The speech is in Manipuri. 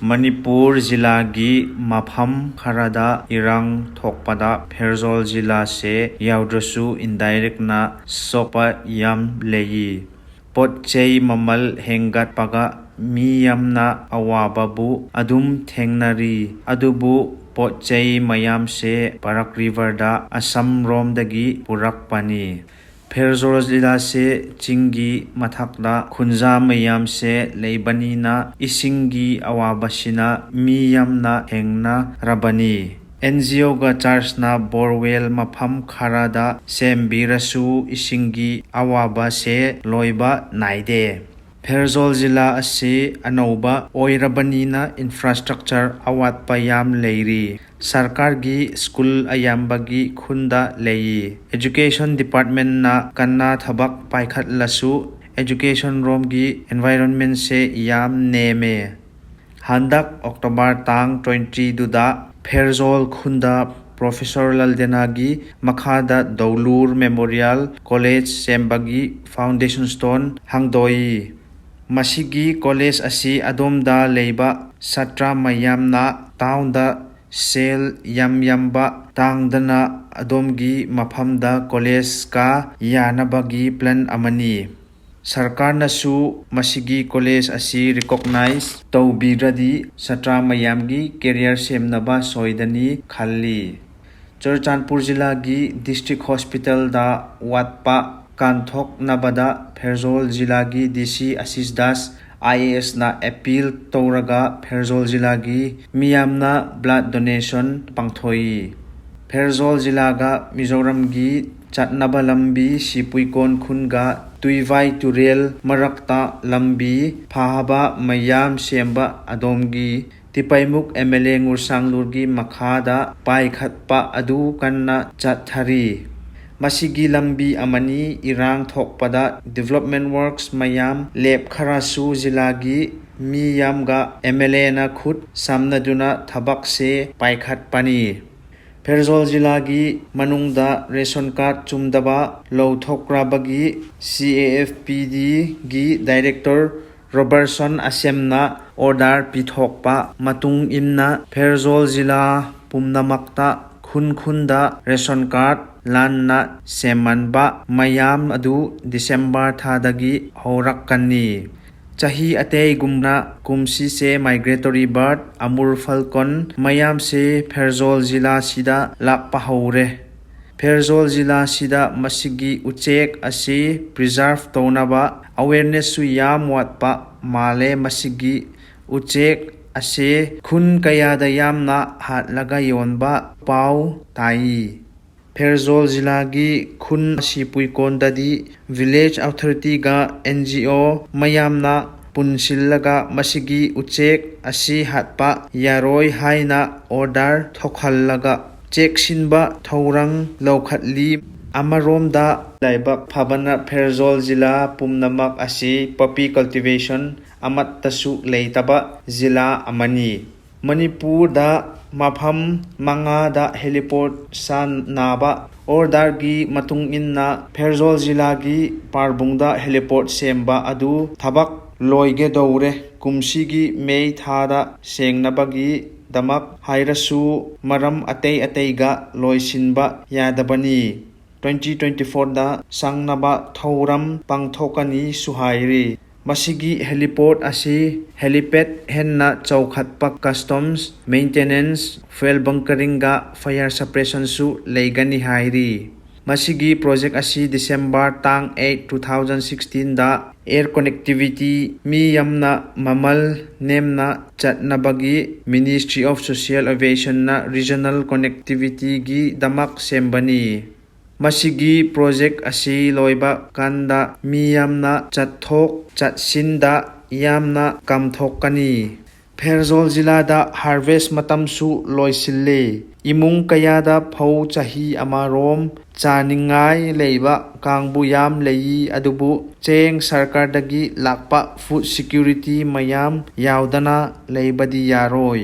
ꯃꯅꯤꯄꯨꯔ ꯖꯤꯂꯥꯒꯤ ꯃꯐꯝ ꯈꯔꯗ ꯏꯔꯥꯡ ꯊꯣꯛꯄꯗ ꯐꯦꯔꯖꯣꯜ ꯖꯤꯂꯥꯁꯦ ꯌꯥꯎꯗ꯭ꯔꯁꯨ ꯏꯟꯗꯥꯏꯔꯦꯛꯅ ꯁꯣꯛꯄ ꯌꯥꯝ ꯂꯩ꯫ ꯄꯣꯠ-ꯆꯩ ꯃꯃꯜ ꯍꯦꯟꯒꯠꯄꯒ ꯃꯤ ꯌꯥꯝꯅ ꯑꯋꯥꯕꯕꯨ ꯑꯗꯨꯝ ꯊꯦꯡꯅꯔꯤ꯫ ꯑꯗꯨꯕꯨ ꯄꯣꯠ-ꯆꯩ ꯃꯌꯥꯝꯁꯦ ꯕꯔꯥꯛ ꯔꯤꯚꯔꯗ ꯑꯁꯥꯝ ꯔꯣꯝꯗꯒꯤ ꯄꯨꯔꯛꯄꯅꯤ꯫ ꯐꯦꯔꯖꯣꯜ ꯖꯤꯂꯥꯁꯦ ꯆꯤꯡꯒꯤ ꯃꯊꯛꯇ ꯈꯨꯟꯖꯥ ꯃꯌꯥꯝꯁꯦ ꯂꯩꯕꯅꯤꯅ ꯏꯁꯤꯡꯒꯤ ꯑꯋꯥꯕꯁꯤꯅ ꯃꯤ ꯌꯥꯝꯅ ꯊꯦꯡꯅꯔꯕꯅꯤ꯫ NGOꯒ ꯆꯔꯆꯅ ꯕꯣꯔꯋꯦꯜ ꯃꯐꯝ ꯈꯔꯗ ꯁꯦꯝꯕꯤꯔꯁꯨ ꯏꯁꯤꯡꯒꯤ ꯑꯋꯥꯕꯁꯦ ꯂꯣꯏꯕ ꯅꯥꯏꯗꯦ꯫ ꯐꯦꯔꯖꯣꯜ ꯖꯤꯂꯥ ꯑꯁꯤ ꯑꯅꯧꯕ ꯑꯣꯏꯔꯕꯅꯤꯅ ꯏꯟꯐ꯭ꯔꯥꯁ꯭ꯇꯔꯛꯆꯔ ꯑꯋꯥꯠꯄ ꯌꯥꯝ ꯂꯩꯔꯤ꯫ ꯁꯔꯀꯥꯔꯒꯤ ꯁ꯭ꯀꯨꯜ ꯑꯌꯥꯝꯕꯒꯤ ꯈꯨꯟꯗ ꯂꯩ꯫ ꯑꯦꯖꯨꯀꯦꯁꯟ ꯗꯤꯄꯥꯔꯠꯃꯦꯟꯠꯅ ꯀꯟꯅ ꯊꯕꯛ ꯄꯥꯏꯈꯠꯂꯁꯨ ꯑꯦꯖꯨꯀꯦꯁꯟ ꯔꯣꯝꯒꯤ ꯑꯦꯟꯚꯥꯏꯔꯟꯃꯦꯟꯠꯁꯦ ꯌꯥꯝ ꯅꯦꯝꯃꯦ꯫ ꯍꯟꯗꯛ ꯑꯣꯛꯇꯣꯕꯔ ꯇꯥꯡ 22ꯗ ꯐꯦꯔꯖꯣꯜ ꯈꯨꯟꯗ ꯄ꯭ꯔꯣꯐꯦꯁꯔ ꯂꯜꯗꯦꯅꯥꯒꯤ ꯃꯈꯥꯗ ꯗꯧꯂꯨꯔ ꯃꯦꯃꯣꯔꯤꯌꯦꯜ ꯀꯣꯂꯦꯖ ꯁꯦꯝꯕꯒꯤ ꯐꯥꯎꯟꯗꯦꯁꯟ ꯁ꯭ꯇꯣꯟ ꯍꯥꯡꯗꯣꯛꯏ꯫ ꯃꯁꯤꯒꯤ ꯀꯣꯂꯦꯖ ꯑꯁꯤ ꯑꯗꯣꯝꯗ ꯂꯩꯕ ꯁꯥꯇ꯭ꯔ ꯃꯌꯥꯝꯅ ꯇꯥꯎꯟꯗ ꯁꯦꯜ ꯌꯥꯝꯕ ꯇꯥꯡꯗꯅ ꯑꯗꯣꯝꯒꯤ ꯃꯐꯝꯗ ꯀꯣꯂꯦꯖ ꯀꯥ ꯌꯥꯅꯕꯒꯤ ꯄ꯭ꯂꯥꯟ ꯑꯃꯅꯤ꯫ ꯁꯔꯀꯥꯔꯅꯁꯨ ꯃꯁꯤꯒꯤ ꯀꯣꯂꯦꯖ ꯑꯁꯤ ꯔꯤꯀꯣꯛꯅꯥꯏꯖ ꯇꯧꯕꯤꯔꯗꯤ ꯁꯥꯇ꯭ꯔ ꯃꯌꯥꯝꯒꯤ ꯀꯦꯔꯤꯌꯔ ꯁꯦꯝꯅꯕ ꯁꯣꯏꯗꯅꯤ ꯈꯜꯂꯤ꯫ ꯆꯨꯔꯆꯥꯟꯄꯨꯔ ꯖꯤꯂꯥꯒꯤ ꯗꯤꯁꯇ꯭ꯔꯤꯛ ꯍꯣꯁꯄꯤꯇꯥꯜꯗ ꯋꯥꯠꯄ ꯀꯟꯊꯣꯛꯅꯕꯗ ꯐꯦꯔꯖꯣꯜ ꯖꯤꯂꯥꯒꯤ DC ꯑꯁꯤꯁ ꯗꯥꯁ IASꯅ ꯑꯦꯄꯤꯜ ꯇꯧꯔꯒ ꯐꯦꯔꯖꯣꯜ ꯖꯤꯂꯥꯒꯤ ꯃꯤꯌꯥꯝꯅ ꯕ꯭ꯂꯗ ꯗꯣꯅꯦꯁꯟ ꯄꯥꯡꯊꯣꯛꯏ꯫ ꯐꯦꯔꯖꯣꯜ ꯖꯤꯂꯥꯒ ꯃꯤꯖꯣꯔꯥꯝꯒꯤ ꯆꯠꯅꯕ ꯂꯝꯕꯤ ꯁꯤꯄꯨꯏꯀꯣꯟ ꯈꯨꯟꯒ ꯇꯨꯏꯚꯥꯏ ꯇꯨꯔꯦꯜ ꯃꯔꯛꯇ ꯂꯝꯕꯤ ꯐꯥꯍꯕ ꯃꯌꯥꯝ ꯁꯦꯝꯕ ꯑꯗꯣꯝꯒꯤ ꯇꯤꯄꯥꯏꯃꯨꯛ MLA ꯉꯨꯔꯁꯥꯡꯂꯨꯔꯒꯤ ꯃꯈꯥꯗ ꯄꯥꯏꯈꯠꯄ ꯑꯗꯨ ꯀꯟꯅ ꯆꯠꯊꯔꯤ꯫ ꯃꯁꯤꯒꯤ ꯂꯝꯕꯤ ꯑꯃꯅꯤ꯫ ꯏꯔꯥꯡ ꯊꯣꯛꯄꯗ ꯗꯤꯚꯦꯂꯞꯃꯦꯟꯠ ꯋꯥꯔꯛꯁ ꯃꯌꯥꯝ ꯂꯦꯞꯈ꯭ꯔꯁꯨ ꯖꯤꯂꯥꯒꯤ ꯃꯤꯌꯥꯝꯒ MLAꯅ ꯈꯨꯠ ꯁꯝꯅꯗꯨꯅ ꯊꯕꯛꯁꯦ ꯄꯥꯏꯈꯠꯄꯅꯤ꯫ ꯐꯦꯔꯖꯣꯜ ꯖꯤꯂꯥꯒꯤ ꯃꯅꯨꯡꯗ ꯔꯦꯁꯟ ꯀꯥꯔꯗ ꯆꯨꯝꯗꯕ ꯂꯧꯊꯣꯛꯈ꯭ꯔꯕꯒꯤ CAFPDꯒꯤ ꯗꯥꯏꯔꯦꯛꯇꯔ ꯔꯣꯕꯔꯠꯁꯟ ꯑꯁꯦꯝꯅ ꯑꯣꯔꯗꯔ ꯄꯤꯊꯣꯛꯄ ꯃꯇꯨꯡ ꯏꯟꯅ ꯐꯦꯔꯖꯣꯜ ꯖꯤꯂꯥ ꯄꯨꯝꯅꯃꯛꯇ ꯈꯨꯟ-ꯈꯨꯟꯗ ꯔꯦꯁꯟ ꯀꯥꯔꯗ ꯂꯥꯟꯅ ꯁꯦꯝꯍꯟꯕ ꯃꯌꯥꯝ ꯑꯗꯨ ꯗꯤꯁꯦꯝꯕꯔ ꯊꯥꯗꯒꯤ ꯍꯧꯔꯛꯀꯅꯤ꯫ ꯆꯍꯤ ꯑꯇꯩꯒꯨꯝꯅ ꯀꯨꯝꯁꯤꯁꯦ ꯃꯥꯏꯒ꯭ꯔꯦꯇꯣꯔꯤ ꯕꯥꯔꯗ ꯑꯃꯨꯔ ꯐꯥꯜꯀꯣꯟ ꯃꯌꯥꯝꯁꯦ ꯐꯦꯔꯖꯣꯜ ꯖꯤꯂꯥꯁꯤꯗ ꯂꯥꯛꯄ ꯍꯧꯔꯦ꯫ ꯐꯦꯔꯖꯣꯜ ꯖꯤꯂꯥꯁꯤꯗ ꯃꯁꯤꯒꯤ ꯎꯆꯦꯛ ꯑꯁꯤ ꯄ꯭ꯔꯤꯖꯥꯔꯚ ꯇꯧꯅꯕ ꯑꯋꯦꯔꯅꯦꯁꯁꯨ ꯌꯥꯝ ꯋꯥꯠꯄ ꯃꯥꯜꯂꯦ꯫ ꯃꯁꯤꯒꯤ ꯎꯆꯦꯛ ꯑꯁꯦ ꯈꯨꯟ ꯀꯌꯥꯗ ꯌꯥꯝꯅ ꯍꯥꯠꯂꯒ ꯌꯣꯟꯕ ꯄꯥꯎ ꯇꯥꯏ꯫ ꯐꯦꯔꯖꯣꯜ ꯖꯤꯂꯥꯒꯤ ꯈꯨꯟ ꯁꯤꯄꯨꯏꯀꯣꯟꯗꯗꯤ ꯚꯤꯂꯦꯖ ꯑꯣꯊꯣꯔꯤꯇꯤꯒ NGO ꯃꯌꯥꯝꯅ ꯄꯨꯟꯁꯤꯜꯂꯒ ꯃꯁꯤꯒꯤ ꯎꯆꯦꯛ ꯑꯁꯤ ꯍꯥꯠꯄ ꯌꯥꯔꯣꯏ ꯍꯥꯏꯅ ꯑꯣꯔꯗꯔ ꯊꯣꯛꯍꯜꯂꯒ ꯆꯦꯛꯁꯤꯟꯕ ꯊꯧꯔꯥꯡ ꯂꯧꯈꯠꯂꯤ꯫ ꯑꯃꯔꯣꯝꯗ ꯂꯥꯏꯕꯛ ꯐꯕꯅ ꯐꯦꯔꯖꯣꯜ ꯖꯤꯂꯥ ꯄꯨꯝꯅꯃꯛ ꯑꯁꯤ ꯄꯣꯄꯤ ꯀꯜꯇꯤꯚꯦꯁꯟ ꯑꯃꯠꯇꯁꯨ ꯂꯩꯇꯕ ꯖꯤꯂꯥ ꯑꯃꯅꯤ꯫ ꯃꯅꯤꯄꯨꯔꯗ ꯃꯐꯝ 5ꯗ ꯍꯦꯂꯤꯄꯣꯔꯠ ꯁꯥꯅꯕ ꯑꯣꯔꯗꯔꯒꯤ ꯃꯇꯨꯡ ꯏꯟꯅ ꯐꯦꯔꯖꯣꯜ ꯖꯤꯂꯥꯒꯤ ꯄꯥꯔꯕꯨꯡꯗ ꯍꯦꯂꯤꯄꯣꯔꯠ ꯁꯦꯝꯕ ꯑꯗꯨ ꯊꯕꯛ ꯂꯣꯏꯒꯗꯧꯔꯦ꯫ ꯀꯨꯝꯁꯤꯒꯤ ꯃꯦ ꯊꯥꯗ ꯁꯦꯡꯅꯕꯒꯤꯗꯃꯛ ꯍꯥꯏꯔꯁꯨ ꯃꯔꯝ ꯑꯇꯩꯒ ꯂꯣꯏꯁꯤꯟꯕ ꯌꯥꯗꯕꯅꯤ꯫ 2024ꯗ ꯁꯥꯡꯅꯕ ꯊꯧꯔꯝ ꯄꯥꯡꯊꯣꯛꯀꯅꯤꯁꯨ ꯍꯥꯏꯔꯤ꯫ ꯃꯁꯤꯒꯤ ꯍꯦꯂꯤꯄꯣꯔꯠ ꯑꯁꯤ ꯍꯦꯂꯤꯄꯦꯗ ꯍꯦꯟꯅ ꯆꯥꯎꯈꯠꯄ ꯀꯁꯇꯝꯁ ꯃꯦꯟꯇꯦꯅꯦꯟꯁ ꯐꯨꯑꯦꯜ ꯕꯪꯀꯔꯤꯡꯒ ꯐꯥꯏꯌꯔ ꯁꯄ꯭ꯔꯦꯁꯟꯁꯨ ꯂꯩꯒꯅꯤ ꯍꯥꯏꯔꯤ꯫ ꯃꯁꯤꯒꯤ ꯄ꯭ꯔꯣꯖꯦꯛ ꯑꯁꯤ ꯗꯤꯁꯦꯝꯕꯔ ꯇꯥꯡ 8, 2016ꯗ ꯑꯦꯌꯔ ꯀꯅꯦꯛꯇꯤꯚꯤꯇꯤ ꯃꯤ ꯌꯥꯝꯅ ꯃꯃꯜ ꯅꯦꯝꯅ ꯆꯠꯅꯕꯒꯤ ꯃꯤꯅꯤꯁꯇ꯭ꯔꯤ ꯑꯣꯐ ꯁꯣꯁꯤꯑꯦꯜ ꯑꯦꯚꯤꯌꯦꯁꯟꯅ ꯔꯤꯖꯅꯦꯜ ꯀꯅꯦꯛꯇꯤꯚꯤꯇꯤꯒꯤꯗꯃꯛ ꯁꯦꯝꯕꯅꯤ꯫ ꯃꯁꯤꯒꯤ ꯄ꯭ꯔꯣꯖꯦꯛ ꯑꯁꯤ ꯂꯣꯏꯕ ꯀꯥꯟꯗ ꯃꯤ ꯌꯥꯝꯅ ꯆꯠꯊꯣꯛ ꯆꯠꯁꯤꯟꯗ ꯌꯥꯝꯅ ꯀꯝꯊꯣꯛꯀꯅꯤ꯫ ꯐꯦꯔꯖꯣꯜ ꯖꯤꯂꯥꯗ ꯍꯥꯔꯚꯦꯁꯠ ꯃꯇꯝꯁꯨ ꯂꯣꯏꯁꯤꯜꯂꯦ꯫ ꯏꯃꯨꯡ ꯀꯌꯥꯗ ꯐꯧ ꯆꯍꯤ ꯑꯃꯔꯣꯝ ꯆꯥꯅꯤꯡꯉꯥꯏ ꯂꯩꯕ ꯀꯥꯡꯕꯨ ꯌꯥꯝ ꯂꯩ꯫ ꯑꯗꯨꯕꯨ ꯆꯦꯡ ꯁꯔꯀꯥꯔꯗꯒꯤ ꯂꯥꯛꯄ ꯐꯨꯗ ꯁꯤꯀ꯭ꯌꯨꯔꯤꯇꯤ ꯃꯌꯥꯝ ꯌꯥꯎꯗꯅ ꯂꯩꯕꯗꯤ ꯌꯥꯔꯣꯏ꯫